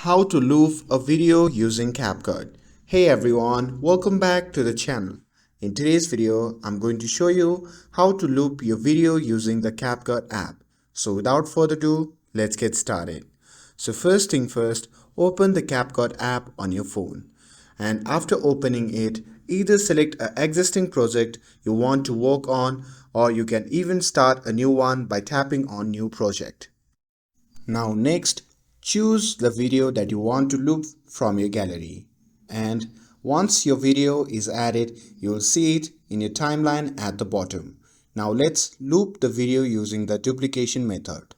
How to loop a video using CapCut. Hey everyone, welcome back to the channel. In today's video, I'm going to show you how to loop your video using the CapCut app. So without further ado, let's get started. So first thing first, open the CapCut app on your phone. And after opening it, either select an existing project you want to work on, or you can even start a new one by tapping on New Project. Now next, choose the video that you want to loop from your gallery. And once your video is added, you'll see it in your timeline at the bottom. Now let's loop the video using the duplication method.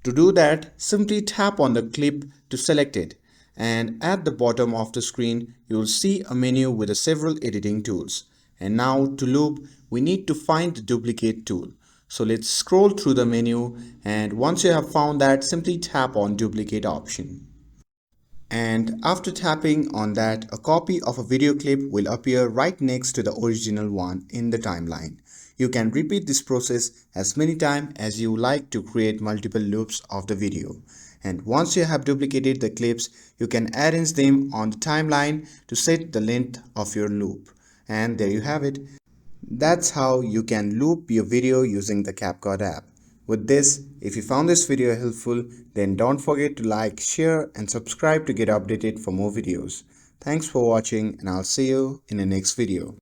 To do that, simply tap on the clip to select it. And at the bottom of the screen, you'll see a menu with several editing tools. And now to loop, we need to find the duplicate tool. So let's scroll through the menu, and once you have found that, simply tap on duplicate option. And after tapping on that, a copy of a video clip will appear right next to the original one in the timeline. You can repeat this process as many times as you like to create multiple loops of the video. And once you have duplicated the clips, you can arrange them on the timeline to set the length of your loop. And there you have it. That's how you can loop your video using the CapCut app. With this, if you found this video helpful, then don't forget to like, share and subscribe to get updated for more videos. Thanks for watching, and I'll see you in the next video.